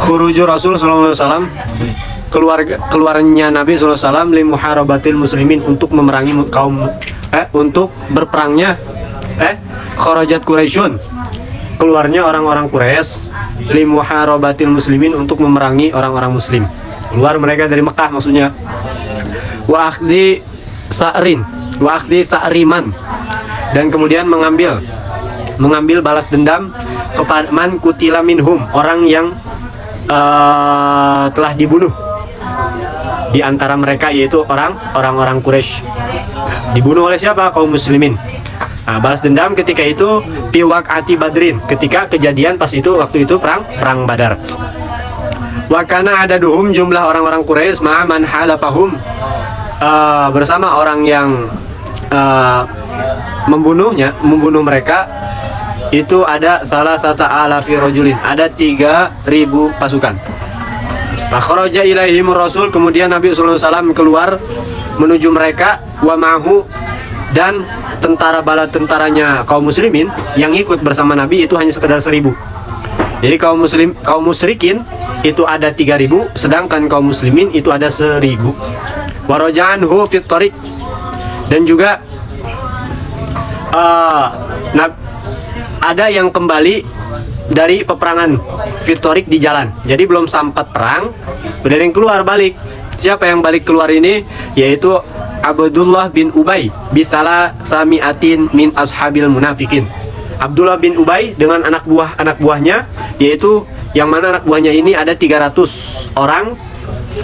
Khuruju Rasul sallallahu alaihi wasallam, keluarnya Nabi sallallahu alaihi wasallam li muharabatil muslimin, untuk memerangi kaum untuk berperangnya kharajat Quraisyun, keluarnya orang-orang Quraisy, li muharabatil muslimin, untuk memerangi orang-orang muslim. Keluar mereka dari Mekah maksudnya. Wa akhdhi sa'riman, dan kemudian mengambil balas dendam kepada man kutila minhum, orang yang telah dibunuh di antara mereka, yaitu orang-orang Quraisy. Dibunuh oleh siapa? Kaum muslimin. Nah, balas dendam ketika itu fi waqati Badrin, ketika kejadian pas itu, waktu itu perang Badar. Wa kana adaduhum, jumlah orang-orang Quraisy, ma'a man halafahum, bersama orang yang membunuh mereka, itu ada salah satu alafi rajulin, ada 3.000 pasukan. Fakharaja ilaihim Rasul, kemudian Nabi sallallahu alaihi wasallam keluar menuju mereka, wa ma'hu, dan bala tentaranya kaum muslimin yang ikut bersama Nabi itu hanya sekedar 1.000. Jadi kaum musyrikin itu ada 3.000, sedangkan kaum muslimin itu ada 1.000. Warajanhu fit tariq, dan juga ada yang kembali dari peperangan fit tariq, di jalan. Jadi belum sempat perang, udah ada yang keluar balik. Siapa yang balik keluar ini? Yaitu Abdullah bin Ubay bisalah samiatin min ashabil munafikin. Abdullah bin Ubay dengan anak buahnya, yaitu yang mana anak buahnya ini ada 300 orang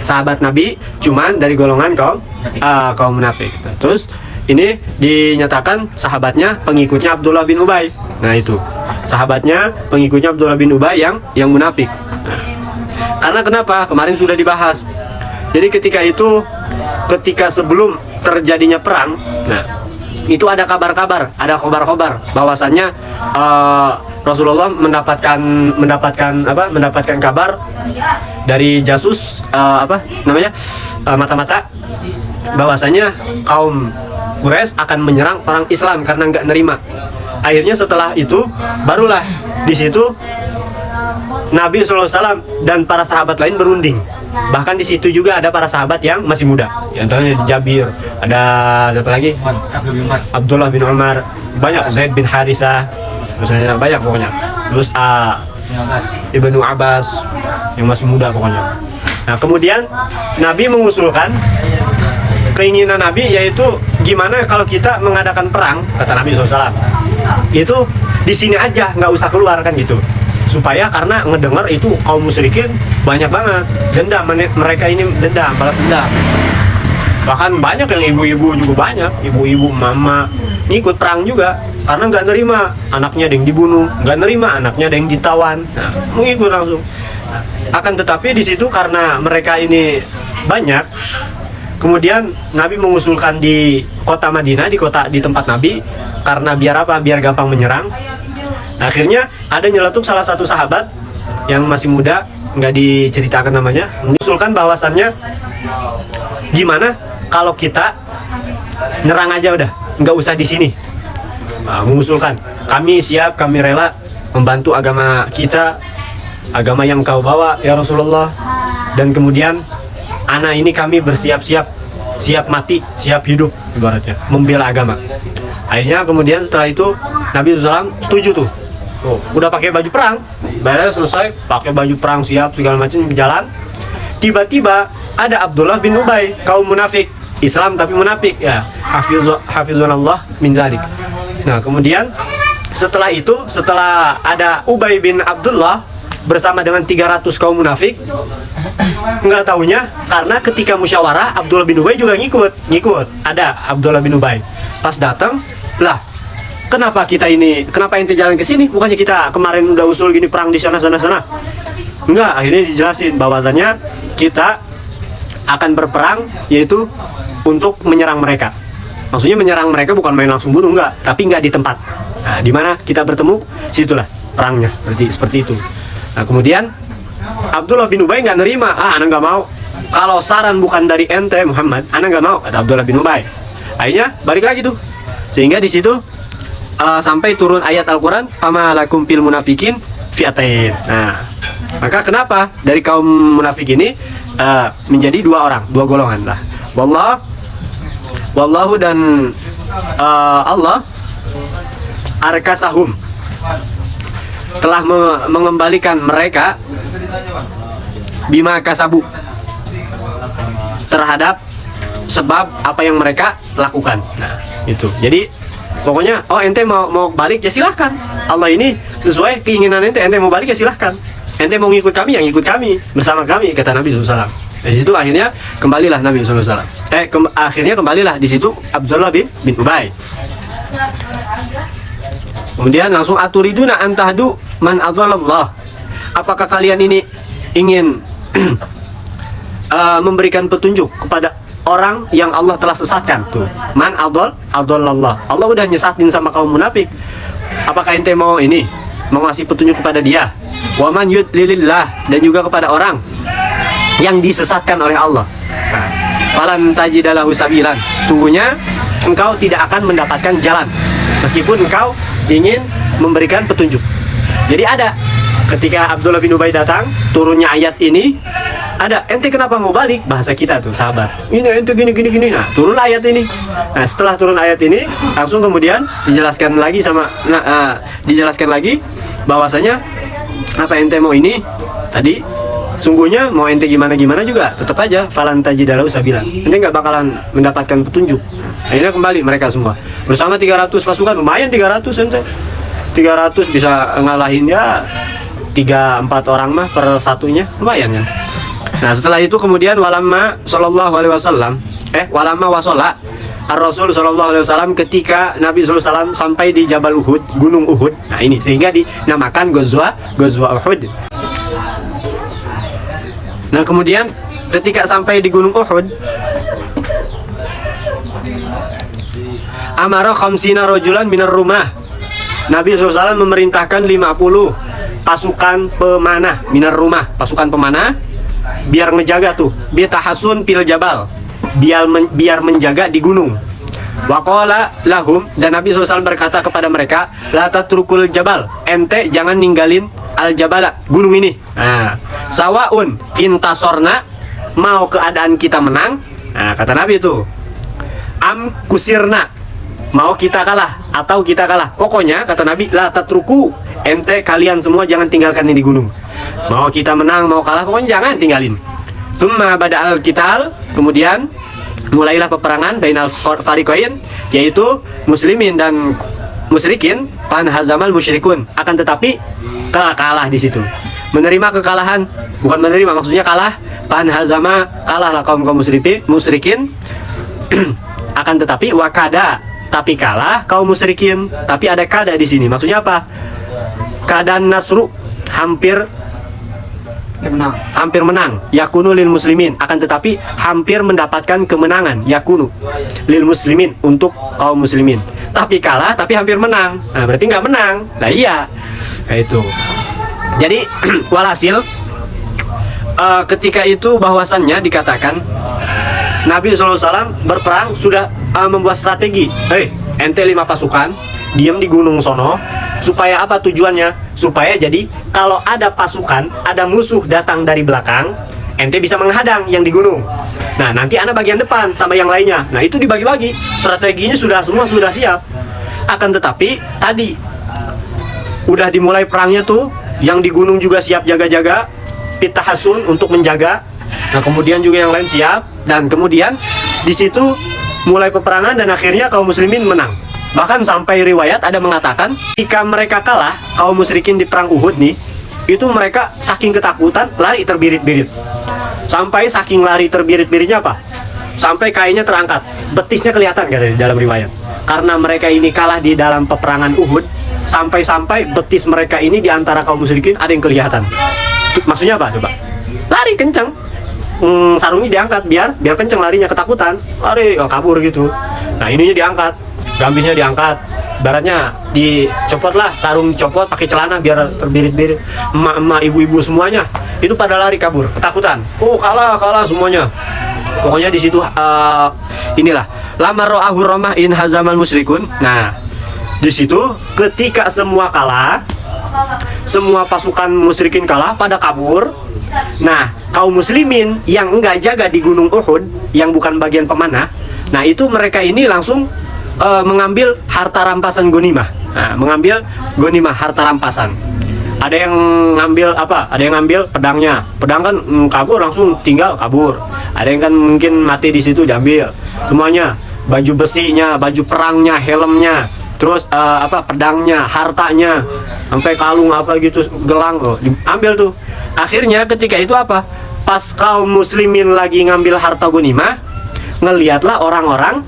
sahabat Nabi, cuman dari golongan kaum munafik. Terus ini dinyatakan sahabatnya pengikutnya Abdullah bin Ubay. Nah, itu sahabatnya pengikutnya Abdullah bin Ubay yang munafik. Nah, karena kenapa? Kemarin sudah dibahas. Jadi ketika sebelum terjadinya perang, nah itu ada kabar-kabar bahwasannya Rasulullah mendapatkan kabar dari jasus mata-mata, bahwasanya kaum Quraisy akan menyerang orang Islam karena nggak nerima. Akhirnya setelah itu barulah di situ Nabi SAW dan para sahabat lain berunding. Bahkan di situ juga ada para sahabat yang masih muda. Di antaranya Jabir, ada siapa lagi? Abdullah bin Umar, banyak, Zaid bin Harithah, misalnya banyak pokoknya. Terus Ibnu Abbas yang masih muda pokoknya. Nah, kemudian Nabi mengusulkan keinginan Nabi, yaitu gimana kalau kita mengadakan perang, kata Nabi SAW. Itu di sini aja, nggak usah keluar kan gitu. Supaya karena ngedengar itu kaum musyrikin banyak banget dendam, mereka ini balas dendam. Bahkan banyak yang ibu-ibu juga, banyak ibu-ibu mama ngikut perang juga karena nggak nerima anaknya ada yang dibunuh, nggak nerima anaknya ada yang ditawan. Nah, mengikut langsung. Akan tetapi di situ karena mereka ini banyak, kemudian Nabi mengusulkan di kota Madinah, di tempat Nabi, karena biar apa? Biar gampang menyerang. Akhirnya ada nyeletuk salah satu sahabat yang masih muda, nggak diceritakan namanya, mengusulkan bahwasannya gimana kalau kita nyerang aja udah, nggak usah di sini. Nah, mengusulkan, kami siap, kami rela membantu agama kita, agama yang kau bawa ya Rasulullah. Dan kemudian anak ini kami bersiap-siap, siap mati, siap hidup, ibaratnya membela agama. Akhirnya kemudian setelah itu Nabi SAW setuju tuh. Oh, udah pakai baju perang, baru selesai pakai baju perang, siap segala macam jalan. Tiba-tiba ada Abdullah bin Ubay, kaum munafik, Islam tapi munafik ya. Hafizunallah min dzalik. Nah, kemudian setelah ada Ubay bin Abdullah bersama dengan 300 kaum munafik, nggak taunya karena ketika musyawarah Abdullah bin Ubay juga ngikut. Ada Abdullah bin Ubay. Pas datang, lah, kenapa ente jalan ke sini? Bukannya kita kemarin udah usul gini perang di sana. Enggak, akhirnya dijelasin bahwasanya kita akan berperang yaitu untuk menyerang mereka. Maksudnya menyerang mereka bukan main langsung bunuh, enggak, tapi enggak di tempat. Nah, di mana kita bertemu, situlah perangnya. Berarti seperti itu. Nah, kemudian Abdullah bin Ubay nggak nerima. Anak nggak mau. Kalau saran bukan dari ente Muhammad, anak nggak mau, kata Abdullah bin Ubay. Akhirnya balik lagi tuh. Sehingga di situ sampai turun ayat Al-Quran, "Fama lakum fil munafikin fi'atain." Nah, Maka kenapa dari kaum munafik ini menjadi dua golongan lah. Wallahu dan Allah arkasahum telah mengembalikan mereka bima kasabu terhadap sebab apa yang mereka lakukan. Nah, itu. Jadi pokoknya ente mau balik ya silahkan. Allah ini sesuai keinginan ente mau balik ya silahkan. Ente mau ngikut kami yang ikut kami, bersama kami, kata Nabi SAW. Dari situ akhirnya kembalilah Nabi SAW. Akhirnya kembalilah di situ Abdullah bin Ubay. Kemudian langsung aturiduna antahdu man adzalallah. Apakah kalian ini ingin memberikan petunjuk kepada orang yang Allah telah sesatkan? Tuh, man adzalallah. Allah udah nyesatin sama kaum munafik. Apakah ente mau ngasih petunjuk kepada dia? Wa man yudlilillah, dan juga kepada orang yang disesatkan oleh Allah. Falan tajidalahu sabilan. Sungguhnya engkau tidak akan mendapatkan jalan meskipun engkau ingin memberikan petunjuk. Jadi ada ketika Abdullah bin Ubay datang, turunnya ayat ini, ada ente kenapa mau balik? Bahasa kita tuh sahabat. Ini ente gini. Nah, turun ayat ini. Nah, setelah turun ayat ini, langsung kemudian dijelaskan lagi bahwasanya apa ente mau ini tadi, sungguhnya mau ente gimana juga tetap aja falan tajidalahu sabilan. Ente nggak bakalan mendapatkan petunjuk. Akhirnya kembali mereka semua bersama 300 pasukan, lumayan 300 ente. 300 bisa ngalahin ya 3-4 orang mah per satunya, lumayan kan. Nah, setelah itu kemudian walamma wasola Ar-Rasul sallallahu alaihi wasallam, ketika Nabi sallallahu alaihi wasallam sampai di Jabal Uhud, Gunung Uhud. Nah, ini sehingga dinamakan Ghazwa Uhud. Nah, kemudian ketika sampai di Gunung Uhud, amara khamsina rajulan minar rumah. Nabi SAW memerintahkan 50 pasukan pemanah minar rumah, pasukan pemanah, biar ngejaga tuh, biar tahasun pil jabal, biar menjaga di gunung. Waqala lahum, dan Nabi SAW berkata kepada mereka, la tatrukul jabal, ente jangan ninggalin al jabala, gunung ini. Nah, sawaun intasorna, mau keadaan kita menang. Nah, kata Nabi itu, am kusirna, mau kita kalah atau kita kalah. Pokoknya kata Nabi, la tatruku, ente kalian semua jangan tinggalkan ini di gunung. Mau kita menang, mau kalah, pokoknya jangan tinggalin. Summa bada'al qital, kemudian mulailah peperangan bainal fariqain, yaitu muslimin dan musyrikin. Pan hazamal musyrikun, akan tetapi kalah di situ. Menerima kekalahan, bukan menerima, maksudnya kalah. Pan hazama, kalahlah kaum musyrikin. Akan tetapi wakada, tapi kalah kaum musyrikin. Tapi ada kada di sini. Maksudnya apa? Kadan nasru, hampir menang. Yakunu lil muslimin, akan tetapi hampir mendapatkan kemenangan. Yakunu lil muslimin, untuk kaum muslimin. Tapi kalah, tapi hampir menang. Nah, berarti nggak menang. Nah, iya. Nah, itu. Jadi walhasil ketika itu bahwasannya dikatakan Nabi SAW berperang sudah membuat strategi. Ente 5 pasukan, diam di gunung sono. Supaya apa tujuannya? Supaya jadi kalau ada pasukan, ada musuh datang dari belakang, ente bisa menghadang yang di gunung. Nah, nanti anak bagian depan sama yang lainnya. Nah, itu dibagi-bagi. Strateginya semua sudah siap. Akan tetapi tadi udah dimulai perangnya tuh, yang di gunung juga siap jaga-jaga, pitahasun untuk menjaga. Nah, kemudian juga yang lain siap, dan kemudian di situ mulai peperangan dan akhirnya kaum muslimin menang. Bahkan sampai riwayat ada mengatakan jika mereka kalah, kaum musyrikin di perang Uhud nih, itu mereka saking ketakutan lari terbirit-birit. Sampai saking lari terbirit-biritnya apa? Sampai kainnya terangkat, betisnya kelihatan kan di dalam riwayat. Karena mereka ini kalah di dalam peperangan Uhud, sampai-sampai betis mereka ini di antara kaum musyrikin ada yang kelihatan. Maksudnya apa coba? Lari kencang. Sarungnya diangkat biar kencang larinya, ketakutan. Lari kabur gitu. Nah, ininya diangkat. Gambisnya diangkat, baratnya dicopot lah, sarung copot pakai celana biar terbirit-birit. Emak-emak, ibu-ibu semuanya itu pada lari kabur, ketakutan. Oh, kalah semuanya. Pokoknya di situ inilah lamar ro'ahu ramah in hazamal musyrikun. Nah, di situ ketika semua kalah, semua pasukan musyrikin kalah pada kabur. Nah, kaum muslimin yang enggak jaga di Gunung Uhud, yang bukan bagian pemanah, nah itu mereka ini langsung mengambil harta rampasan ghanimah. Nah, mengambil ghanimah, harta rampasan. Ada yang ngambil apa? Ada yang ngambil pedangnya. Pedang kan kabur, langsung tinggal kabur. Ada yang kan mungkin mati di situ, diambil semuanya. Baju besinya, baju perangnya, helmnya, terus pedangnya, hartanya, sampai kalung apa gitu, gelang, diambil tuh. Akhirnya ketika itu apa? Pas kaum muslimin lagi ngambil harta ghanimah, ngelihatlah orang-orang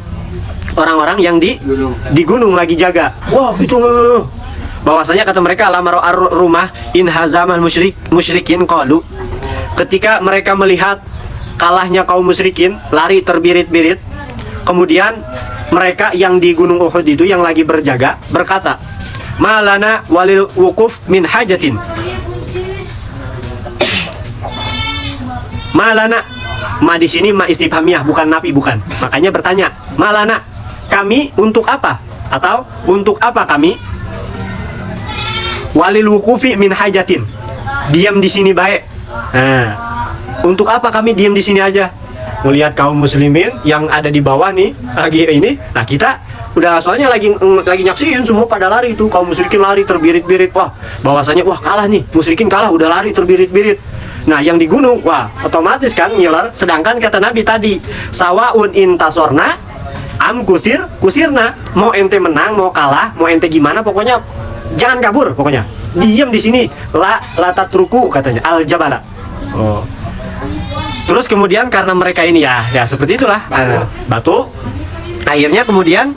yang di gunung lagi jaga. Wow, itu bahwasanya kata mereka lamar rumah in hazamal musyrikin qalu. Ketika mereka melihat kalahnya kaum musyrikin, lari terbirit-birit. Kemudian mereka yang di Gunung Uhud itu yang lagi berjaga berkata, "Malana walil wukuf min hajatin." Malana, ma di sini ma istifhamiyah, bukan nafi, bukan. Makanya bertanya, malana, kami untuk apa? Atau untuk apa kami? Walil wukufi min hajatin, diam di sini baik. Nah, untuk apa kami diam di sini aja? Melihat kaum muslimin yang ada di bawah nih lagi ini. Nah, kita udah soalnya lagi nyaksiin semua pada lari itu, kaum musyrikin lari terbirit-birit. Wah, bahwasanya wah kalah nih, musyrikin kalah, udah lari terbirit-birit. Nah, yang di gunung, wah otomatis kan ngiler. Sedangkan kata Nabi tadi, sawaun intasorna am kusirna, mau ente menang, mau kalah, mau ente gimana, pokoknya jangan kabur, pokoknya diam di sini. La tatruku katanya al jabala. Oh. Terus kemudian karena mereka ini ya seperti itulah, batu. Akhirnya kemudian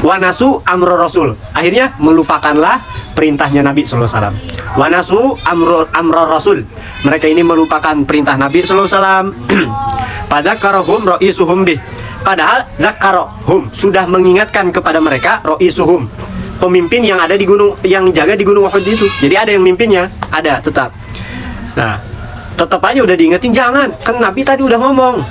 wanasu amro rasul, akhirnya melupakanlah perintahnya Nabi sallallahu alaihi wasallam. Wanasu amro rasul, mereka ini melupakan perintah Nabi sallallahu alaihi wasallam. Pada karohum ro'isuhum bih, padahal zakarohum sudah mengingatkan kepada mereka ro'isuhum, pemimpin yang ada di gunung, yang jaga di Gunung Uhud itu. Jadi ada yang mimpinnya, ada tetap. Nah, tetap aja udah diingetin, jangan, kan Nabi tadi udah ngomong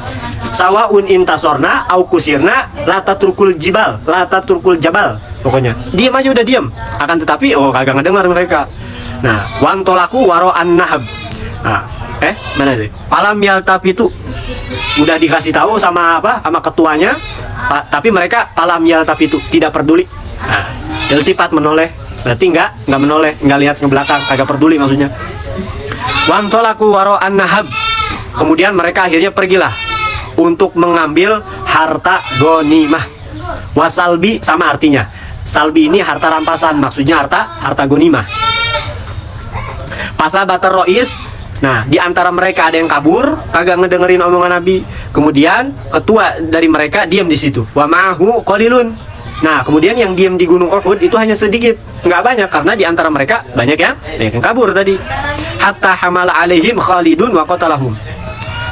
sawaun intasorna au kusirna la tatrukul jabal, pokoknya diam aja, udah diam. Akan tetapi kagak ngedengar mereka. Nah, wantolaku waro an-nahab. Nah, mana sih? Falam yaltafitu, udah dikasih tahu sama sama ketuanya, tapi mereka falam yaltafitu, tidak peduli. Nah, iltifat menoleh, berarti nggak menoleh, nggak lihat ke belakang, kagak peduli maksudnya. Wantolaku waro an-nahab, kemudian mereka akhirnya pergilah untuk mengambil harta ghanimah. Wasalbi sama artinya. Salbi ini harta rampasan, maksudnya harta ghanimah. Pasal batar rois. Nah, di antara mereka ada yang kabur, kagak ngedengerin omongan Nabi. Kemudian ketua dari mereka diam di situ. Wa ma'hu qalilun. Nah, kemudian yang diam di Gunung Uhud itu hanya sedikit, nggak banyak, karena di antara mereka banyak yang kabur tadi. Hatta hamala alaihim Khalidun wa qatalahum.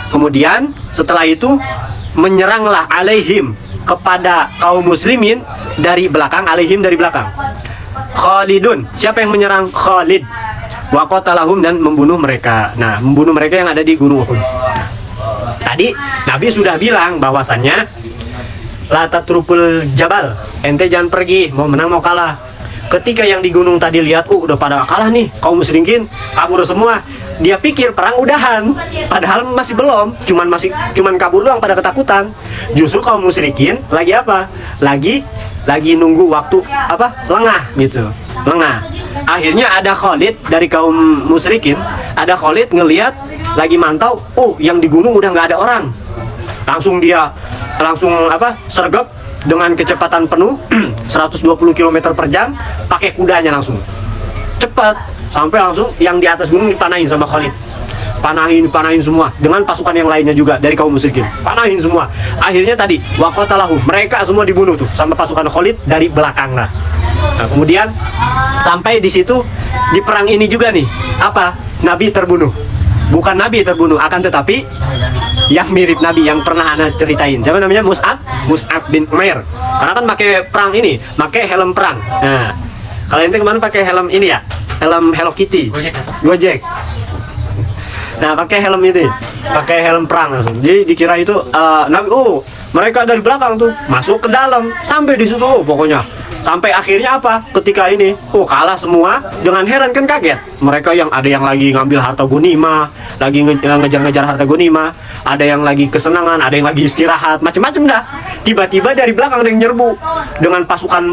Kemudian setelah itu menyeranglah alaihim, kepada kaum muslimin dari belakang, alaihim dari belakang. Khalidun, siapa yang menyerang? Khalid. Wa qatalahum, dan membunuh mereka. Nah, membunuh mereka yang ada di Gunung Uhud. Tadi Nabi sudah bilang bahwasannya la tatrukul jabal, ente jangan pergi, mau menang mau kalah. Ketika yang di gunung tadi lihat, udah pada kalah nih, kaum musyrikin kabur semua. Dia pikir perang udahan, padahal masih belum, cuman kabur doang pada ketakutan. Justru kaum musyrikin lagi apa? Lagi nunggu waktu lengah gitu, lengah. Akhirnya ada Khalid dari kaum musyrikin, ada Khalid ngelihat lagi mantau, yang di gunung udah nggak ada orang. Langsung sergap dengan kecepatan penuh 120 km per jam, pakai kudanya langsung cepat, sampai langsung yang di atas gunung dipanahin sama Khalid. Panahin semua dengan pasukan yang lainnya juga dari kaum musyrikin, panahin semua. Akhirnya tadi waqatalahu, mereka semua dibunuh tuh sama pasukan Khalid dari belakang lah. Nah, kemudian sampai di situ di perang ini juga nih, Nabi terbunuh. Bukan Nabi terbunuh, akan tetapi yang mirip Nabi yang pernah Anas ceritain. Siapa namanya? Mus'ab bin Umair. Karena kan pakai perang ini, pakai helm perang. Nah, kalau ente kemarin pakai helm ini ya, helm Hello Kitty, Gojek. Nah, pakai helm itu, pakai helm perang langsung. Jadi dikira itu Nabi. Mereka dari belakang tuh masuk ke dalam, sampai di situ pokoknya Sampai akhirnya apa? Ketika ini, kalah semua. Dengan heran kan kaget. Mereka yang ada yang lagi ngambil harta gonimah, lagi ngejar-ngejar harta gonimah, ada yang lagi kesenangan, ada yang lagi istirahat, macam-macam dah. Tiba-tiba dari belakang ada yang nyerbu dengan pasukan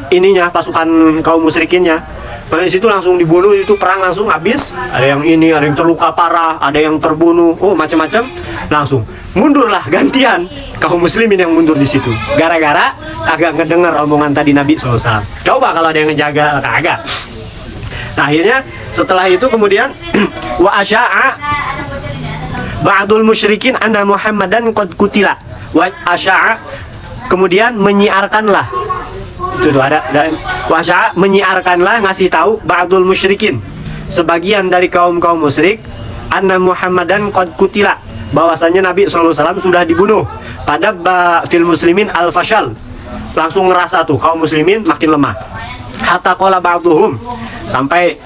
ininya, pasukan kaum musyrikinnya. Nah, di situ langsung dibunuh, itu perang langsung habis. Ada yang ini, ada yang terluka parah, ada yang terbunuh, macam-macam. Langsung mundurlah gantian kaum muslimin yang mundur di situ. Gara-gara kagak ngedengar omongan tadi Nabi SAW. Coba kalau ada yang ngejaga, kagak. Nah, akhirnya setelah itu kemudian wa asya'a ba'dul musyrikin anna Muhammadan qad kutila. Wa asya'a, kemudian menyiarkanlah. Itu tuh ada wa asya'a, menyiarkanlah, ngasih tahu ba'dul musyrikin, sebagian dari kaum-kaum musyrik, anna Muhammadan qad kutila, bahwasanya Nabi SAW sudah dibunuh. Pada fil muslimin al-fashal, langsung ngerasa tuh kaum muslimin makin lemah. Hatta qala ba'duhum, sampai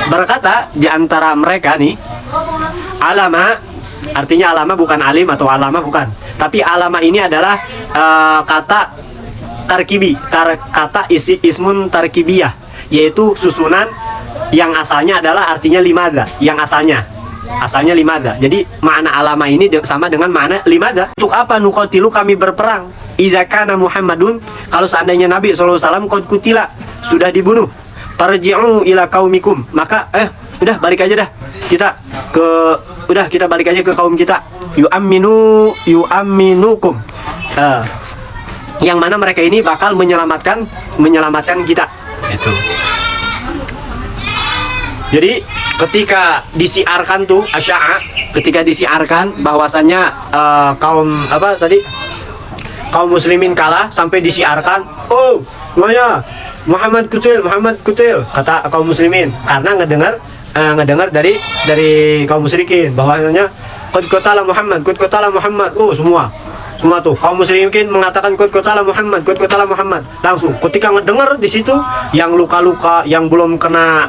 berkata di antara mereka nih, alama, artinya alama bukan alim atau alama bukan, tapi alama ini adalah kata tarkibi, kata ismun tarkibiyah, yaitu susunan yang asalnya adalah artinya limada, yang asalnya limada. Jadi makna alama ini sama dengan makna limada. Untuk apa nuqatilu, kami berperang? Idza kana Muhammadun, kalau seandainya Nabi SAW qad kutila, sudah dibunuh. Farji'u ila qaumikum, maka udah balik aja dah. Kita balik aja ke kaum kita. Yu'amminukum. Yang mana mereka ini bakal menyelamatkan kita. Itu. Jadi ketika disiarkan tuh asya'a, ketika disiarkan bahwasannya kaum muslimin kalah, sampai disiarkan, Muhammad kutil, kata kaum muslimin, karena ngedengar dari kaum musyrikin bahwasanya qad qatala Muhammad, semua tuh kaum musyrikin mengatakan qad qatala Muhammad. Langsung ketika ngedengar di situ, yang luka-luka, yang belum kena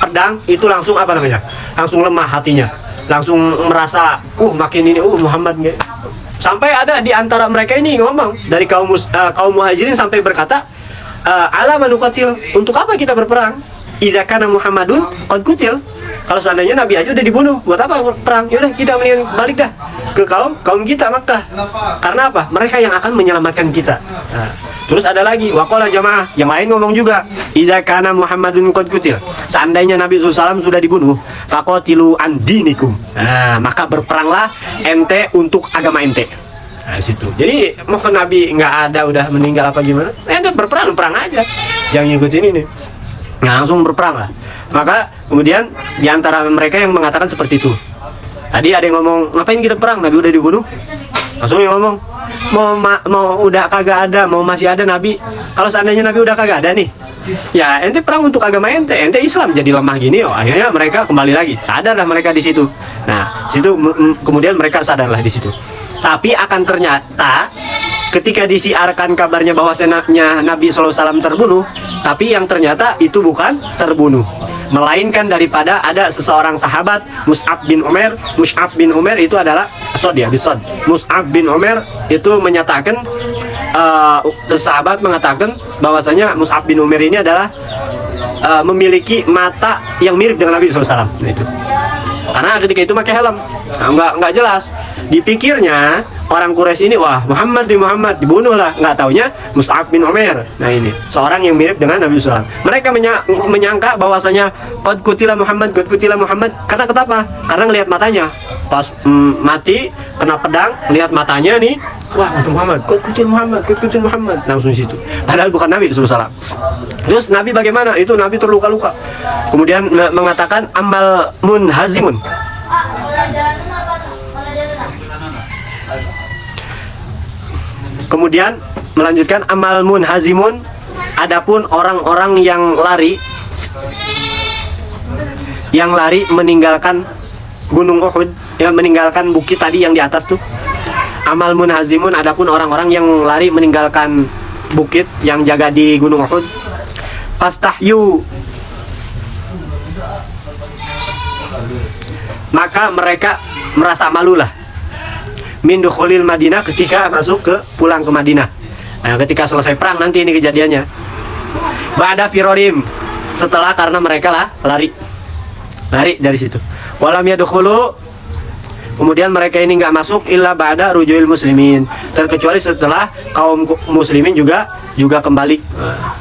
pedang, itu langsung langsung lemah hatinya, langsung merasa makin ini Muhammad nggak. Sampai ada di antara mereka ini ngomong dari kaum muhajirin, sampai berkata, ala manukatil, untuk apa kita berperang? Idza kana Muhammadun qad kutil, kalau seandainya Nabi aja udah dibunuh, buat apa perang? Yaudah kita mendingan balik dah ke kaum kita Makkah. Karena apa? Mereka yang akan menyelamatkan kita. Nah, terus ada lagi waqala jamaah, yang lain ngomong juga, idza kana Muhammadun qad kutil, seandainya Nabi SAW sudah dibunuh, faqatilu an dinikum. Nah, maka berperanglah ente untuk agama ente. Nah, situ. Jadi mau Nabi nggak ada, udah meninggal apa gimana? Ente perang aja. Yang ngikutin ini. Nah, langsung berperang lah. Maka kemudian diantara mereka yang mengatakan seperti itu. Tadi ada yang ngomong, ngapain kita perang? Nabi udah dibunuh. Langsung yang ngomong, mau udah kagak ada, mau masih ada Nabi. Kalau seandainya Nabi udah kagak ada nih, ya ente perang untuk agama ente Islam jadi lemah gini. Akhirnya mereka kembali lagi, sadarlah mereka di situ. Nah, situ kemudian mereka sadarlah di situ. Tapi akan ternyata ketika disiarkan kabarnya bahwasanya Nabi SAW terbunuh, tapi yang ternyata itu bukan terbunuh, melainkan daripada ada seseorang sahabat, Mus'ab bin Umair. Mus'ab bin Umair itu adalah Mus'ab bin Umair itu menyatakan, sahabat mengatakan bahwasanya Mus'ab bin Umair ini adalah memiliki mata yang mirip dengan Nabi SAW. Nah, itu karena ketika itu pakai helm. Nah, nggak jelas. Dipikirnya orang Quraisy ini, wah Muhammad dibunuh lah. Nggak taunya Mus'ab bin Umair. Nah, ini seorang yang mirip dengan Nabi SAW. Mereka menyangka bahwasanya qad kutila Muhammad. Karena kenapa? Karena ngelihat matanya. Pas mati kena pedang, lihat matanya nih, wah Muhammad, qad kutil Muhammad. Langsung di situ. Padahal bukan Nabi SAW. Terus Nabi bagaimana? Itu Nabi terluka-luka. Kemudian mengatakan amal munhazimun. Kemudian melanjutkan amal munhazimun, adapun orang-orang yang lari meninggalkan Gunung Uhud, yang meninggalkan bukit tadi yang di atas tuh. Amal munhazimun, adapun orang-orang yang lari meninggalkan bukit yang jaga di Gunung Uhud. Pastahyu, maka mereka merasa malulah min dukhulil Madinah, ketika pulang ke Madinah. Nah, ketika selesai perang nanti ini kejadiannya. Ba'da firorim, setelah karena mereka lah lari dari situ. Walam yadkhulu, kemudian mereka ini nggak masuk illa ba'da rujuil muslimin, terkecuali setelah kaum muslimin juga kembali.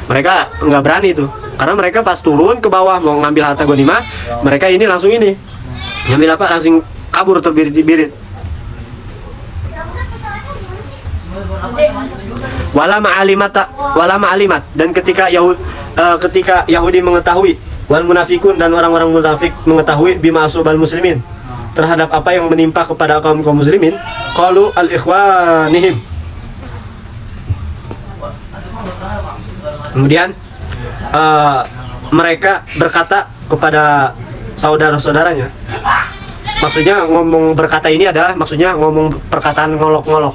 Mereka nggak berani itu, karena mereka pas turun ke bawah mau ngambil harta ghanimah, mereka ini langsung ini ngambil apa, langsung kabur terbirit-birit. Wala ma'alimat, dan ketika Yahudi mengetahui, wal munafikun, dan orang-orang munafik mengetahui bima asubal muslimin, terhadap apa yang menimpa kepada kaum muslimin, qalu al ikhwanihim, kemudian mereka berkata kepada saudara-saudaranya. Maksudnya ngomong berkata ini adalah maksudnya ngomong perkataan ngolok-ngolok.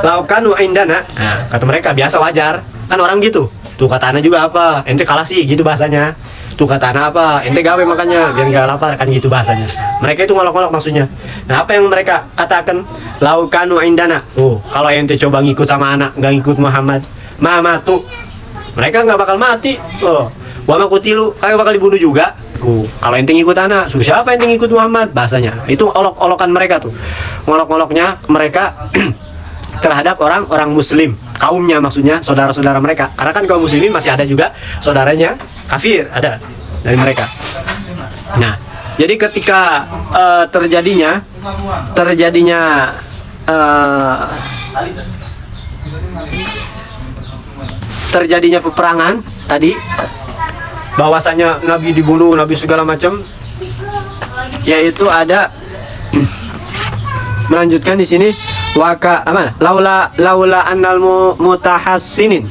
Laukanu indana, nah, kata mereka biasa wajar kan orang gitu. Tuh katanya juga apa, ente kalah sih gitu bahasanya. Tuh katanya apa, ente gawe makanya biar nggak lapar kan gitu bahasanya. Mereka itu ngolok-ngolok maksudnya. Nah, apa yang mereka katakan? Laukanu indana. Oh, kalau ente coba ngikut sama anak, nggak ngikut Muhammad, mamatu, mereka nggak bakal mati. Oh, wama kutilu, kalian bakal dibunuh juga. Kalau ente ngikut anak, suruh siapa ente ngikut Muhammad bahasanya. Itu olok-olokan mereka tuh. Ngolok-ngoloknya mereka terhadap orang-orang muslim, kaumnya maksudnya, saudara-saudara mereka. Karena kan kaum muslimin masih ada juga saudaranya kafir, ada dari mereka. Nah, jadi ketika terjadinya peperangan tadi, bahwasanya Nabi dibunuh, Nabi segala macam, yaitu ada melanjutkan di sini. Waka apa? Laula annal mutahassinin.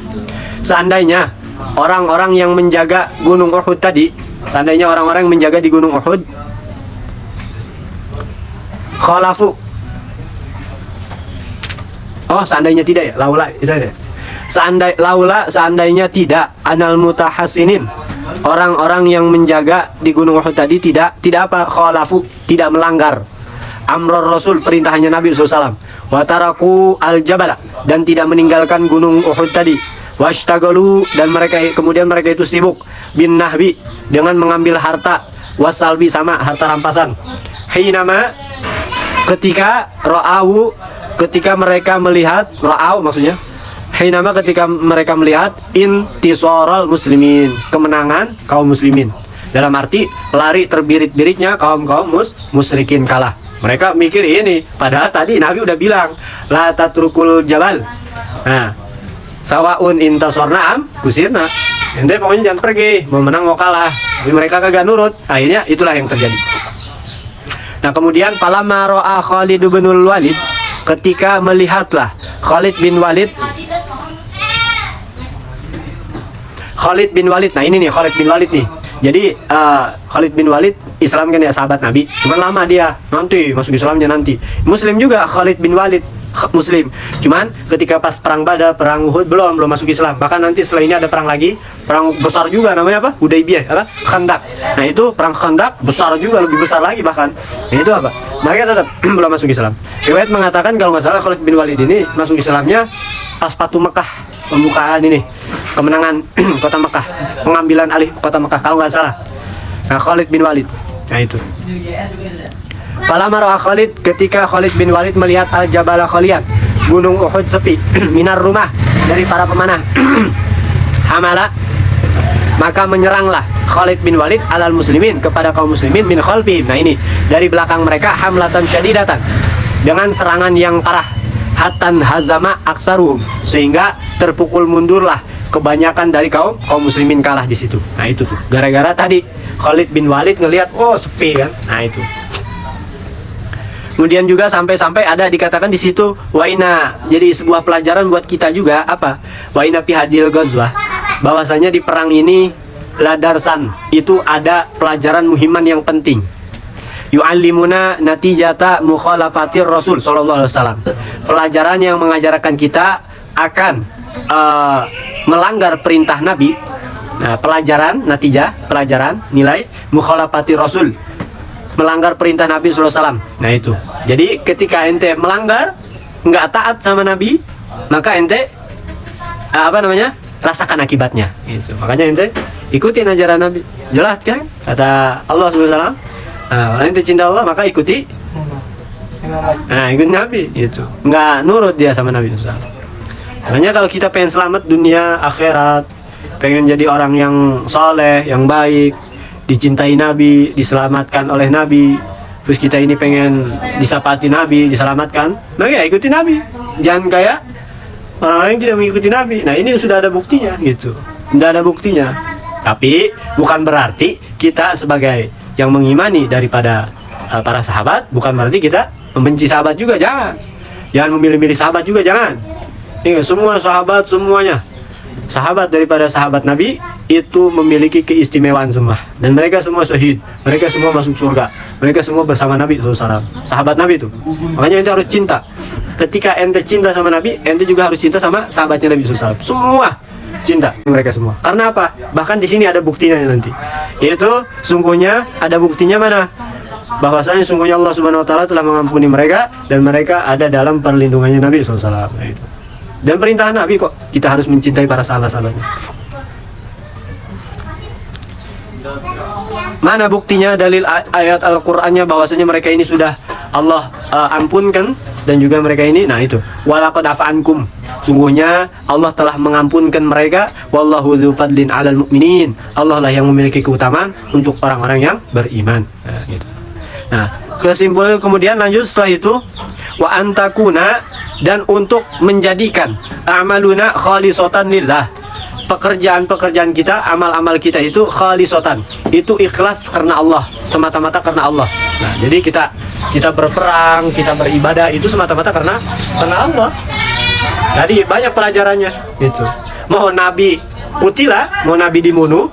Seandainya orang-orang yang menjaga gunung Uhud tadi, seandainya orang-orang yang menjaga di gunung Uhud khalafu. Oh, seandainya tidak ya? Laula itu ada. Seandainya tidak anal mutahassinin. Orang-orang yang menjaga di gunung Uhud tadi tidak apa? Khalafu, tidak melanggar amrul Rasul, perintahnya Nabi SAW. Wataraku al-jabala, dan tidak meninggalkan gunung Uhud tadi. Washtagalu, dan kemudian mereka itu sibuk bin nahbi, dengan mengambil harta, wasalbi, sama harta rampasan. Hinama, ketika mereka melihat, maksudnya hinama, ketika mereka melihat intisoral muslimin, kemenangan kaum muslimin, dalam arti lari terbirit-biritnya kaum musyrikin kalah. Mereka mikir ini, padahal tadi Nabi udah bilang la tatrukul jabal. Nah, sawaun intasorna am kusirna. Ente pokoknya jangan pergi, mau menang mau kalah. Tapi mereka kagak nurut. Akhirnya itulah yang terjadi. Nah, kemudian falamma ra'a Khalid bin Walid, ketika melihatlah Khalid bin Walid. Nah, ini nih Khalid bin Walid nih. Jadi Khalid bin Walid Islam kan ya, sahabat Nabi. Cuman lama dia, nanti masuk Islamnya nanti. Muslim juga Khalid bin Walid, Muslim. Cuman ketika pas perang Badar, perang Uhud belum masuk Islam. Bahkan nanti setelah ini ada perang lagi, perang besar juga namanya apa? Hudaybiyah, apa? Khandak. Nah, itu perang Khandak besar juga, lebih besar lagi bahkan. Nah, itu apa? Mereka tetap belum masuk Islam. Riwayat mengatakan kalau nggak salah Khalid bin Walid ini masuk Islamnya pas Fatu Mekah, pembukaan ini, kemenangan kota Mekah, pengambilan alih kota Mekah kalau nggak salah. Nah, Khalid bin Walid. Nah, itu. Falamma ra'a Khalid, ketika Khalid bin Walid melihat al-jabala khalian, gunung Uhud sepi, minar rumah, dari para pemanah. Hamala, maka menyeranglah Khalid bin Walid alal muslimin, kepada kaum muslimin min khalfihim. Nah, ini dari belakang mereka, hamlatan syadidatan, dengan serangan yang parah. Hatan hazama aktsaruhum, sehingga terpukul mundurlah kebanyakan dari kaum muslimin, kalah di situ. Nah, itu tuh gara-gara tadi Khalid bin Walid ngelihat, oh sepi kan. Nah, itu. Kemudian juga sampai ada dikatakan di situ waina, jadi sebuah pelajaran buat kita juga apa? Waina fi hadil ghazwah, bahwasanya di perang ini ladarsan, itu ada pelajaran muhiman yang penting. Yu'allimuna natijata mukhalafatir Rasul sallallahu alaihi wasallam. Pelajaran yang mengajarkan kita akan melanggar perintah Nabi. Nah, pelajaran nilai mukhalafatir Rasul, melanggar perintah Nabi sallallahu alaihi wasallam. Nah, itu. Jadi ketika ente melanggar, nggak taat sama Nabi, maka ente rasakan akibatnya gitu. Makanya ente ikutin ajaran Nabi, jelas kan kata Allah SWT. Orang ente cinta Allah maka ikuti ikut Nabi gitu, nggak nurut dia sama Nabi SAW. Makanya kalau kita pengen selamat dunia akhirat, pengen jadi orang yang soleh, yang baik, dicintai Nabi, diselamatkan oleh Nabi, terus kita ini pengen disapati Nabi, diselamatkan, maka ya ikuti Nabi. Jangan kayak orang-orang yang tidak mengikuti Nabi. Nah ini sudah ada buktinya gitu, sudah ada buktinya. Tapi bukan berarti kita sebagai yang mengimani daripada para sahabat, bukan berarti kita membenci sahabat juga, jangan. Jangan memilih-milih sahabat juga, jangan. Ini semua sahabat, semuanya sahabat daripada sahabat Nabi itu memiliki keistimewaan semua. Dan mereka semua syahid, mereka semua masuk surga, mereka semua bersama Nabi SAW. Sahabat Nabi itu. Makanya ente harus cinta. Ketika ente cinta sama Nabi, ente juga harus cinta sama sahabatnya Nabi SAW. Semua cinta mereka semua. Karena apa? Bahkan di sini ada buktinya nanti. Yaitu sungguhnya ada buktinya mana? Bahwasanya sungguhnya Allah Subhanahu Wa Taala telah mengampuni mereka dan mereka ada dalam perlindungannya Nabi SAW. Itu. Dan perintah Nabi kok kita harus mencintai para sahabat-sahabatnya. Mana buktinya dalil ayat Al-Qur'annya bahwasanya mereka ini sudah Allah ampunkan dan juga mereka ini, nah itu walaqad afa'ankum, sungguhnya Allah telah mengampunkan mereka, wallahu dzu fadlin 'alal mu'minin, Allah lah yang memiliki keutamaan untuk orang-orang yang beriman. Nah, gitu. Nah, kesimpulan kemudian lanjut setelah itu wa antakuna, dan untuk menjadikan amaluna khalisatan lillah, pekerjaan-pekerjaan kita, amal-amal kita itu khalisatan, itu ikhlas karena Allah, semata-mata karena Allah. Nah, jadi kita berperang, kita beribadah itu semata-mata karena Allah. Jadi banyak pelajarannya gitu. Mau Nabi kutila, mau Nabi dibunuh,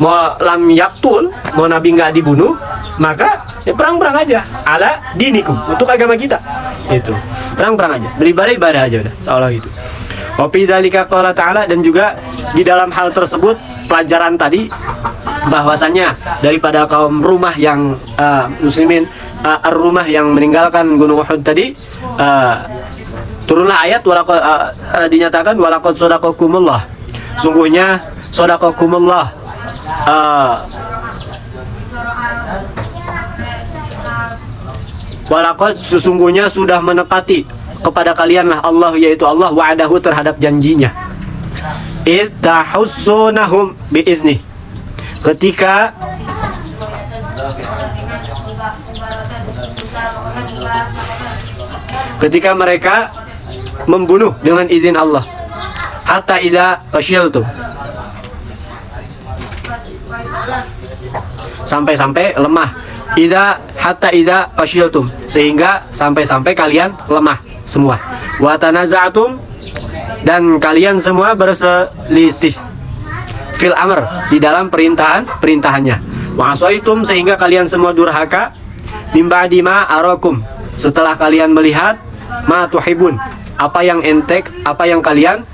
mau lam yaktul, mau Nabi nggak dibunuh, maka ya perang-perang aja ala dinikum, untuk agama kita. Itu perang-perang aja, beribadah aja udah, seolah gitu. Wa fi dzalika qala ta'ala, dan juga di dalam hal tersebut pelajaran tadi bahwasannya daripada kaum rumah yang muslimin, rumah yang meninggalkan Gunung Uhud tadi, turunlah ayat dinyatakan walaqad shadaqakumullah, sungguhnya shadaqakumullah, walaqad, sesungguhnya sudah menepati kepada kalianlah Allah, yaitu Allah, wa'adahu, terhadap janjinya. Ittahussunahum bi'izni, ketika mereka membunuh dengan izin Allah, hatta idza fashiltum, sampai-sampai lemah, hatta idza fashiltum, sehingga sampai-sampai kalian lemah semua, wa tanaza'tum, dan kalian semua berselisih, fil amr, di dalam perintahannya, wa asaitum, sehingga kalian semua durhaka, mim ba'di ma arakum, setelah kalian melihat, ma tuhibun, apa yang kalian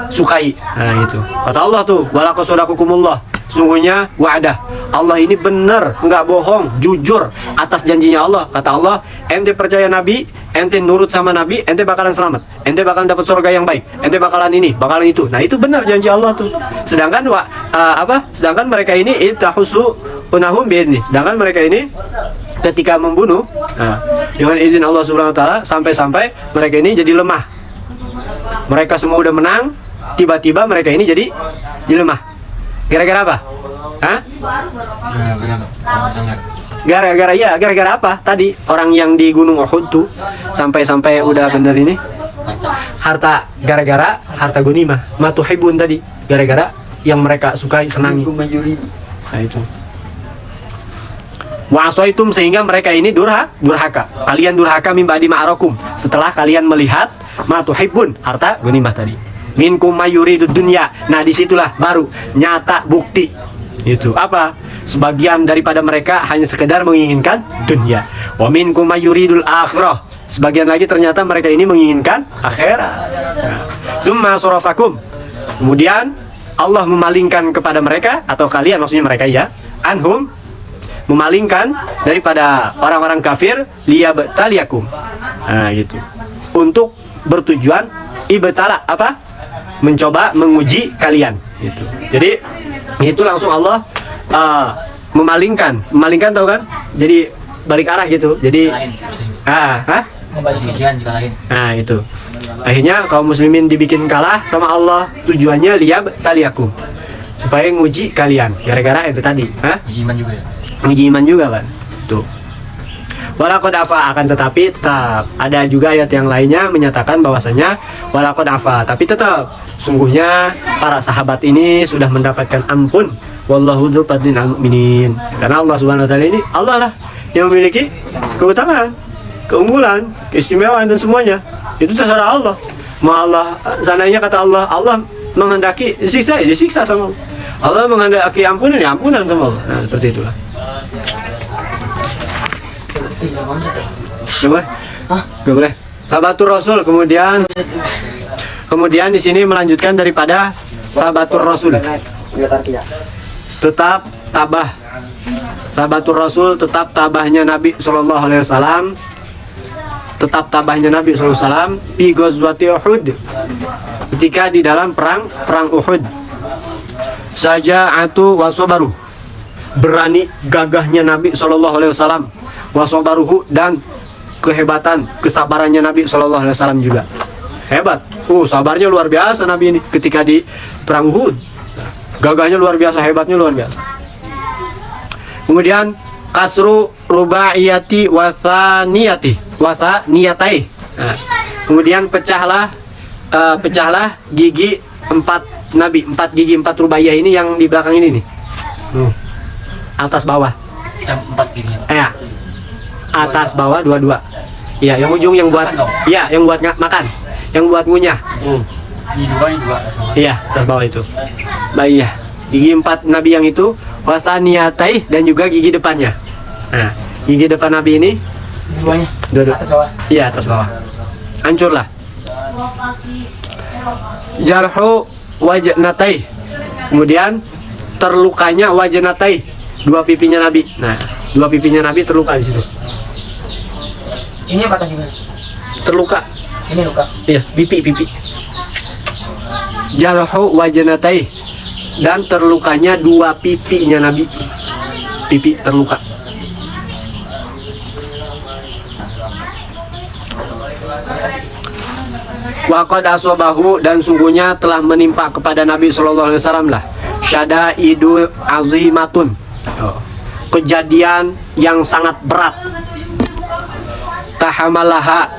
sukai. Nah itu kata Allah tuh, walaqad shadaqakumullah, sungguhnya wa'dah, Allah ini benar, nggak bohong, jujur atas janjinya Allah. Kata Allah, ente percaya Nabi, ente nurut sama Nabi, ente bakalan selamat, ente bakalan dapat surga yang baik, ente bakalan ini, bakalan itu. Nah itu benar janji Allah tuh. Sedangkan sedangkan mereka ini ittahussunahum bi'izni, sedangkan mereka ini ketika membunuh, dengan izin Allah Subhanahu Wa Taala, sampai-sampai mereka ini jadi lemah. Mereka semua udah menang, tiba-tiba mereka ini jadi lemah. Gara-gara apa? Gara-gara apa? Tadi orang yang di Gunung Uhud tuh sampai-sampai udah bener ini harta, gara-gara harta gunimah, matuhibun tadi, gara-gara yang mereka sukai, senangi. Nah itu. Wa asaitum, sehingga mereka ini durhaka. Kalian durhaka mim ba'di ma'arakum, setelah kalian melihat matuhibun, harta gunimah tadi. Minkum mayuridu dunya. Nah disitulah baru nyata bukti. Itu apa? Sebagian daripada mereka hanya sekedar menginginkan dunia. Wa minkum mayuridul akhirah. Sebagian lagi ternyata mereka ini menginginkan akhirat. Tsumma surafakum. Kemudian Allah memalingkan kepada mereka, atau kalian maksudnya mereka ya, anhum, memalingkan daripada orang-orang kafir, liyabtaliyakum. Nah gitu. Untuk bertujuan ibtala, apa? mencoba menguji kalian gitu. Jadi itu langsung Allah memalingkan tahu kan? Jadi balik arah gitu. Jadi membalik ujian jika lain. Nah itu akhirnya kaum muslimin dibikin kalah sama Allah, tujuannya liyab taliakum, supaya nguji kalian gara-gara itu tadi. Uji iman juga ya. Uji iman juga kan tuh. Walaqad afa, akan tetapi tetap ada juga ayat yang lainnya menyatakan bahwasanya walaqad afa, tapi tetap sungguhnya para sahabat ini sudah mendapatkan ampun. Wallahu dzul fadlin 'alal mu'minin. Karena Allah Subhanahu wa taala ini Allah lah yang memiliki keutamaan, keunggulan, keistimewaan dan semuanya. Itu terserah Allah. Mau Allah sananya kata Allah, Allah menghendaki siksa, ya disiksa sama Allah. Allah menghendaki ampunan, ya ampunan sama Allah. Nah, seperti itulah. Gak boleh? Gak boleh. Sahabatul Rasul, kemudian di sini melanjutkan daripada Sahabatul Rasul. Tetap tabah. Sahabatul Rasul tetap tabahnya Nabi Sallallahu Alaihi Wasallam. Tetap tabahnya Nabi Sallallahu Alaihi Wasallam di Ghazwati Uhud. Ketika di dalam perang Uhud. Saja'atu wa sabaru. Berani gagahnya Nabi Sallallahu Alaihi Wasallam. Wasobaruhu, dan kehebatan kesabarannya Nabi Shallallahu Alaihi Wasallam juga hebat. Sabarnya luar biasa Nabi ini ketika di perang Uhud. Gagahnya luar biasa, hebatnya luar biasa. Kemudian kasru rubaiyati wasaniyatai. Nah, kemudian pecahlah gigi 4 Nabi, 4 gigi 4 rubaiyah ini yang di belakang ini nih. Atas bawah. 4 gigi. Ya. Atas bawah dua-dua. Iya, yang ujung yang buat yang buat makan, yang buat ngunyah. Ini dua. Iya, atas bawah itu. Baik ya. Gigi 4 Nabi yang itu, wasaniyatai, dan juga gigi depannya. Nah, gigi depan Nabi ini duanya. Dua. Atas bawah. Iya, atas bawah. Hancurlah. Jarhu wajnatai. Kemudian terlukanya wajnatai, 2 pipinya Nabi. Nah, 2 pipinya Nabi terluka di situ. Ini patah juga. Terluka. Ini luka. Iya, pipi. Jarhu wajnatai, dan terlukanya 2 pipinya Nabi. Pipi terluka. Waqad asobahu, dan sungguhnya telah menimpa kepada Nabi Sallallahu Alaihi Wasallam lah syadaidu azimatun, kejadian yang sangat berat. Tahamalaha.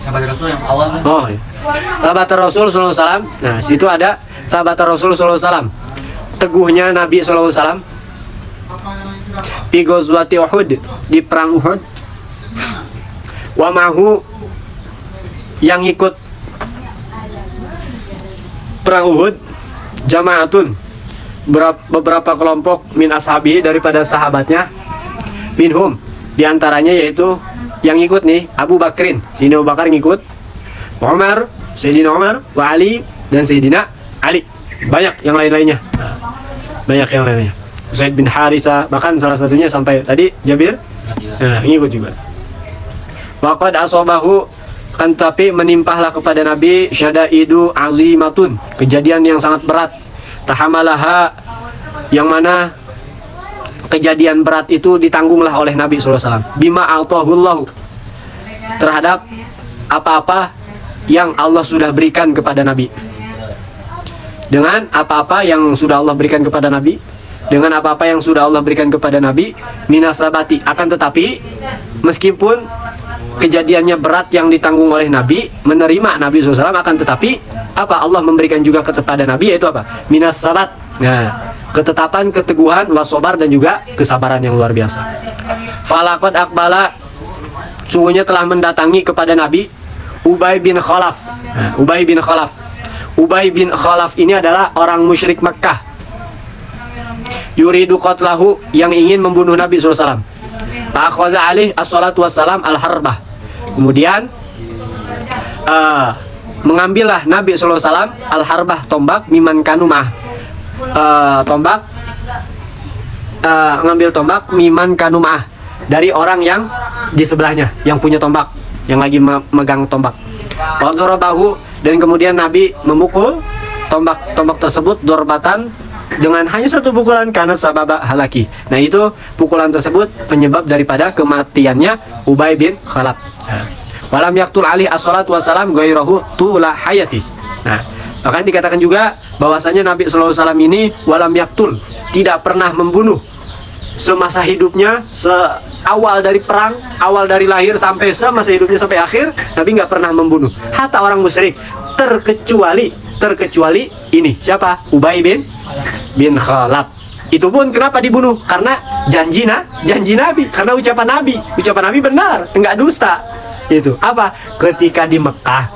Sahabat Rasul yang awal. Iya. Sahabat Rasul Sallallahu Alaihi Wasallam. Nah, situ ada sahabat Rasul Sallallahu Alaihi Wasallam. Teguhnya Nabi Sallallahu Alaihi Wasallam di Ghazwati Uhud, di perang Uhud. Wa mahu, yang ikut perang Uhud, jamaatun, beberapa kelompok min ashabi, daripada sahabatnya, minhum, diantaranya yaitu yang ikut nih Abu Bakrin, Sayyidina Abu Bakar ngikut, Umar, Sayyidina Umar, wa Ali, dan Sayyidina Ali. Banyak yang lain-lainnya. Banyak yang lainnya. Zaid bin Haritha, bahkan salah satunya sampai tadi Jabir, ngikut juga. Waqad asobahu, kan tapi menimpahlah kepada Nabi syadaidu azimatun, kejadian yang sangat berat. Tahamalaha, yang mana kejadian berat itu ditanggunglah oleh Nabi SAW. Bima a'tahullahu, terhadap apa-apa yang Allah sudah berikan kepada Nabi. Dengan apa-apa yang sudah Allah berikan kepada Nabi, dengan apa-apa yang sudah Allah berikan kepada Nabi, minasabati. Akan tetapi meskipun kejadiannya berat yang ditanggung oleh Nabi, menerima Nabi SAW, akan tetapi apa Allah memberikan juga kepada Nabi, yaitu apa? Minasabat. Nah, ketetapan, keteguhan, wasobar, dan juga kesabaran yang luar biasa. Falaqad akbala, sungguhnya telah mendatangi kepada Nabi Ubay bin Khalaf. Nah, Ubay bin Khalaf. Ubay bin Khalaf ini adalah orang musyrik Mekkah. Yuridu qatlahu, yang ingin membunuh Nabi SAW. Fa'akhadha alih as-salatu wassalam al-harbah. Kemudian mengambillah Nabi SAW al-harbah, tombak, miman kanumah, tombak, ngambil tombak, miman kanumah, dari orang yang di sebelahnya, yang punya tombak, yang lagi megang tombak. Wa darabahu, dan kemudian Nabi memukul tombak tersebut dorbatan dengan hanya satu pukulan karena sababa halaki. Nah, itu pukulan tersebut penyebab daripada kematiannya Ubay bin Khalaf. Walam yaktul alih as-salatu wassalam ghairahu tula hayati. Nah, bahkan dikatakan juga bahwasanya Nabi sallallahu alaihi wasallam ini walam yaktul, tidak pernah membunuh semasa hidupnya, awal dari perang, awal dari lahir sampai semasa hidupnya sampai akhir, Nabi nggak pernah membunuh hatta orang musyrik, terkecuali ini siapa? Ubay bin Khalaf. Itu pun kenapa dibunuh? Karena janji Nabi, karena ucapan Nabi benar, enggak dusta. Itu apa? Ketika di Mekah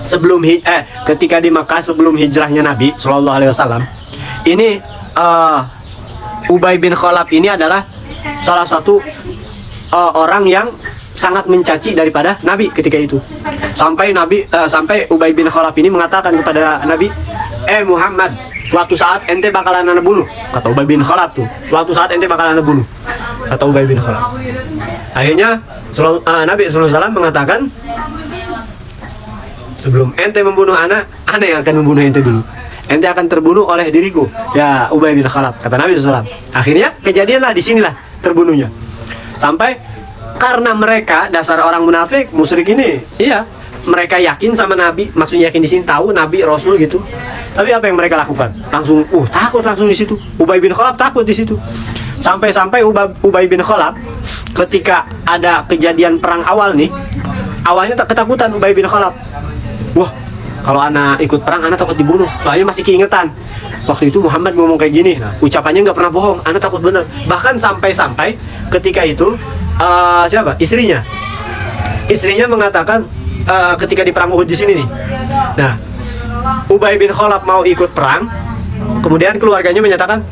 sebelum hijrahnya Nabi Shallallahu Alaihi Wasallam, ini Ubay bin Khalaf ini adalah salah satu orang yang sangat mencaci daripada Nabi ketika itu. Sampai Ubay bin Khalaf ini mengatakan kepada Nabi, Muhammad, suatu saat ente bakalan ana bunuh. Kata Ubay bin Khalaf tuh, suatu saat ente bakalan ana bunuh. Kata Ubay bin Khalaf. Akhirnya Nabi SAW mengatakan, sebelum ente membunuh ana yang akan membunuh ente dulu. Ente akan terbunuh oleh diriku, ya Ubay bin Khalaf, kata Nabi SAW. Akhirnya kejadianlah di sinilah terbunuhnya. Sampai karena mereka dasar orang munafik, musyrik ini, iya, mereka yakin sama Nabi, maksudnya yakin di sini tahu Nabi Rasul gitu. Tapi apa yang mereka lakukan? Langsung, takut langsung di situ. Ubay bin Khalaf takut di situ. Sampai Ubay bin Khalaf ketika ada kejadian perang awal nih, awalnya tak ketakutan Ubay bin Khalaf. Wah, kalau anak ikut perang, anak takut dibunuh. Soalnya masih keingetan waktu itu Muhammad ngomong kayak gini. Nah, ucapannya nggak pernah bohong. Anak takut bener. Bahkan sampai ketika itu istrinya mengatakan ketika di perang Uhud di sini nih. Nah, Ubay bin Khalaf mau ikut perang, kemudian keluarganya menyatakan,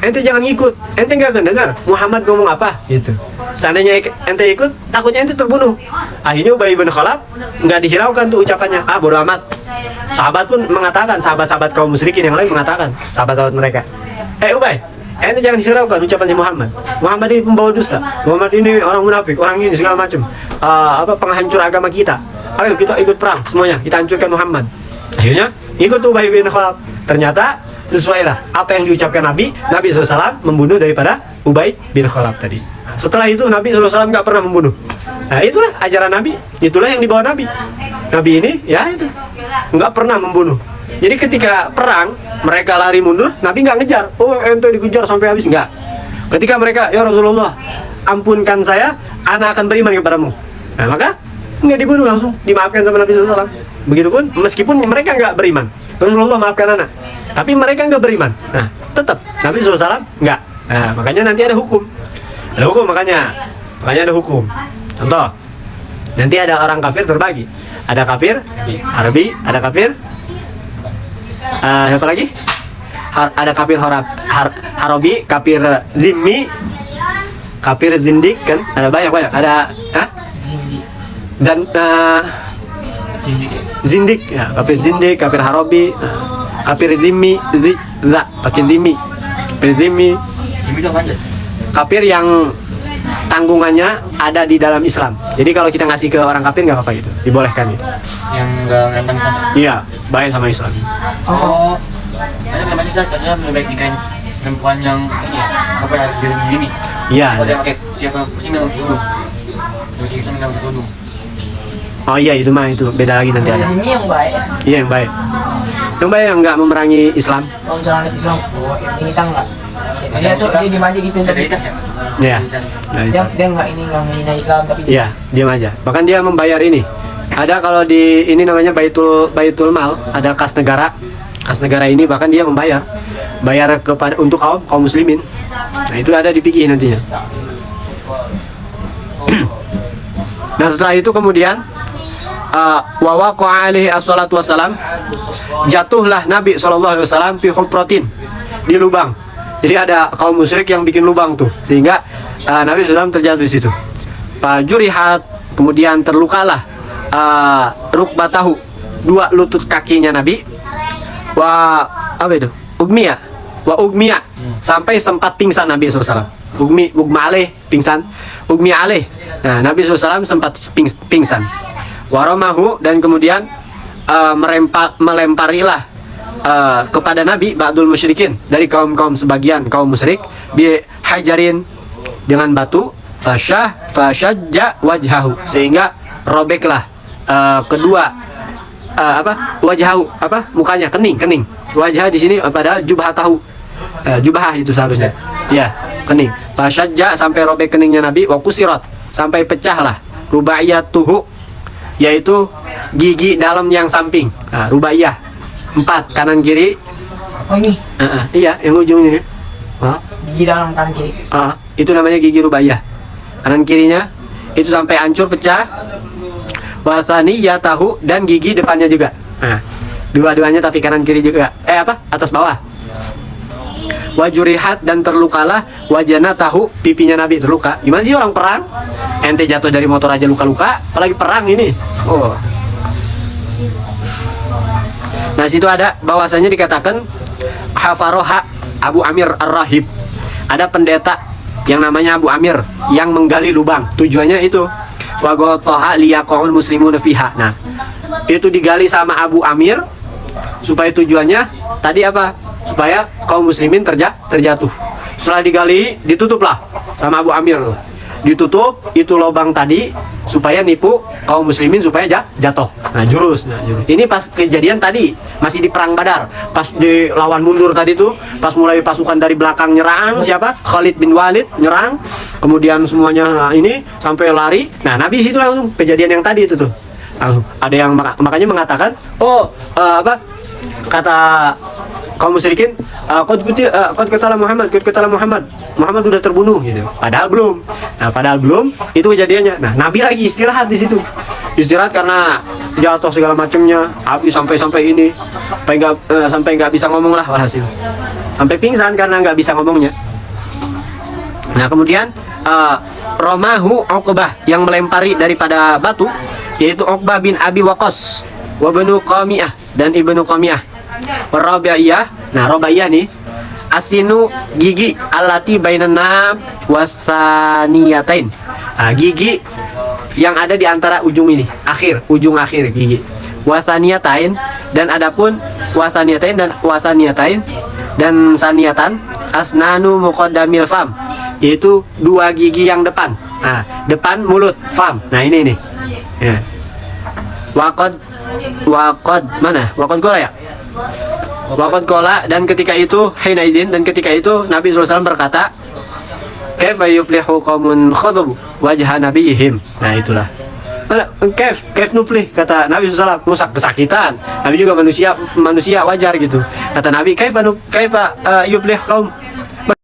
ente jangan ikut, ente nggak dengar Muhammad ngomong apa gitu. Seandainya ente ikut, takutnya ente terbunuh. Akhirnya Ubay bin Khalaf nggak dihiraukan tuh ucapannya, bodo amat. Sahabat pun mengatakan, sahabat-sahabat kaum musyrikin yang lain mengatakan, sahabat-sahabat mereka, Ubay, ente jangan hiraukan ucapan si Muhammad. Muhammad ini pembawa dusta, Muhammad ini orang munafik, orang ini segala macam, penghancur agama kita. Ayo kita ikut perang semuanya, kita hancurkan Muhammad. Akhirnya ikut Ubay bin Khalaf. Ternyata sesuailah apa yang diucapkan Nabi SAW membunuh daripada Ubay bin Khalaf tadi. Setelah itu Nabi SAW nggak pernah membunuh. Nah, itulah ajaran Nabi, itulah yang dibawa Nabi. Nabi ini ya itu nggak pernah membunuh. Jadi ketika perang mereka lari mundur, Nabi nggak ngejar. Ente dikejar sampai habis, nggak. Ketika mereka, ya Rasulullah, ampunkan saya, anak akan beriman kepadamu. Nah, maka nggak dibunuh, langsung dimaafkan sama Nabi SAW. Begitupun meskipun mereka nggak beriman, Rasulullah maafkan anak, tapi mereka nggak beriman. Nah, tetap Nabi SAW nggak. Nah, makanya nanti ada hukum. Makanya ada hukum. Contoh, nanti ada orang kafir terbagi. Ada kafir Arabi, ada kafir siapa lagi? Ada kafir Harabi, kafir Zimmi, kafir Zindik kan? Ada banyak. Ada dan Zindik, ya, kafir Zindik, kafir Harabi, kafir Zimmi, pakai Zimmi, kafir Zimmi. Kafir yang tanggungannya ada di dalam Islam. Jadi kalau kita ngasih ke orang kafir nggak apa-apa gitu, dibolehkan gitu. Yang nggak nentang sama. Iya, baik sama Islam. Ada memang juga katanya lebih baik nikahin perempuan yang ini ya, apa ya, gini. Iya. Kalau dia pakai pusing nggak bunuh. Jadi kita nggak bunuh. Oh iya, itu beda lagi nanti ada. Ini yang baik. Iya, yang baik. Yang baik yang nggak memerangi Islam. Kalau misalnya Islam, ini kita nggak. Dia tuh dia dimanja gitu. Legalitas ya. Iya. Dia nggak menghina Islam tapi. Iya, diam aja. Bahkan dia membayar ini. Ada kalau di ini namanya baitul mal, ada kas negara. Kas negara ini bahkan dia bayar kepada untuk kaum muslimin. Nah, itu ada di fikih nantinya. Nah, setelah itu kemudian wa waqa alaihi assalatu wassalam, jatuhlah Nabi SAW fi hupratin, di lubang. Jadi ada kaum musyrik yang bikin lubang tuh, sehingga Nabi SAW terjatuh di situ. Jurihat, kemudian terlukalah rukbatahu, dua lutut kakinya Nabi. Ugmiya, sampai sempat pingsan Nabi SAW. Ugma aleh, pingsan. Ugmiya aleh. Nah, Nabi SAW sempat pingsan. Waromahu, dan kemudian melemparilah kepada Nabi ba'dul musyrikin, dari kaum sebagian kaum musyrik, bi hajarin, dengan batu, fashajja wajhahu, sehingga robeklah kedua wajhahu, mukanya, kening. Wajah di sini padahal jubah tahu, jubah itu seharusnya, ya, kening. Fashajja, sampai robek keningnya Nabi, wa kusirat, sampai pecahlah rubaiyatuhu, yaitu gigi dalam yang samping. Rubaiyah 4, kanan kiri. Oh ini Iya, yang ujungnya. gigi dalam kanan kiri. Itu namanya gigi rubaiyah. Kanan kirinya itu sampai hancur, pecah. Wasaniyatahu, dan gigi depannya juga. Dua-duanya tapi kanan kiri juga. Atas bawah. Wajurihat, dan terlukalah wajana tahu, pipinya Nabi terluka. Gimana sih orang perang? Ente jatuh dari motor aja luka-luka, apalagi perang ini. Nah, situ ada bahwasanya dikatakan Hafaroha Abu Amir Ar-Rahib. Ada pendeta yang namanya Abu Amir yang menggali lubang. Tujuannya itu wagotoha liyaqaul muslimun fiha. Nah, itu digali sama Abu Amir supaya tujuannya tadi apa? Supaya kaum muslimin terjatuh. Setelah digali, ditutuplah sama Abu Amir. Ditutup itu lubang tadi supaya nipu kaum muslimin supaya jatuh. Nah, jurus. Ini pas kejadian tadi masih di perang Badar. Pas di lawan mundur tadi tuh, pas mulai pasukan dari belakang nyerang, siapa? Khalid bin Walid nyerang. Kemudian semuanya ini sampai lari. Nah, Nabi situ langsung kejadian yang tadi itu tuh. Langsung ada yang makanya mengatakan, kata kaum musyrikin, qad qatala Muhammad udah terbunuh gitu. Padahal belum. Itu kejadiannya. Nah, Nabi lagi istirahat di situ. Istirahat karena jatuh segala macamnya, habis sampai ini, sampai nggak bisa ngomong lah walhasil. Sampai pingsan karena nggak bisa ngomongnya. Nah, kemudian Romahu Uqbah, yang melempari daripada batu, yaitu Uqbah bin Abi Waqqas wa Ibnu Qami'ah, dan Ibnu Qami'ah. Rabaiyah, nah Rabaiyah nih, asinu, gigi alati bainanam wasaniyatain. Gigi yang ada di antara ujung ini, ujung akhir gigi. Wasaniyatain, dan adapun wasaniyatain dan saniyatan asnanu muqaddamil fam, yaitu dua gigi yang depan. Depan mulut, fam. Nah, ini nih. Ya. Waqad kola ya? Waqad kola, dan ketika itu Nabi SAW berkata, kaifa yuflihu qaumun khadabu wajha nabiyihim. Nah, itulah. Kaif nuflih, kata Nabi SAW, musak kesakitan. Nabi juga manusia wajar gitu. Kata Nabi, kaifa yuflih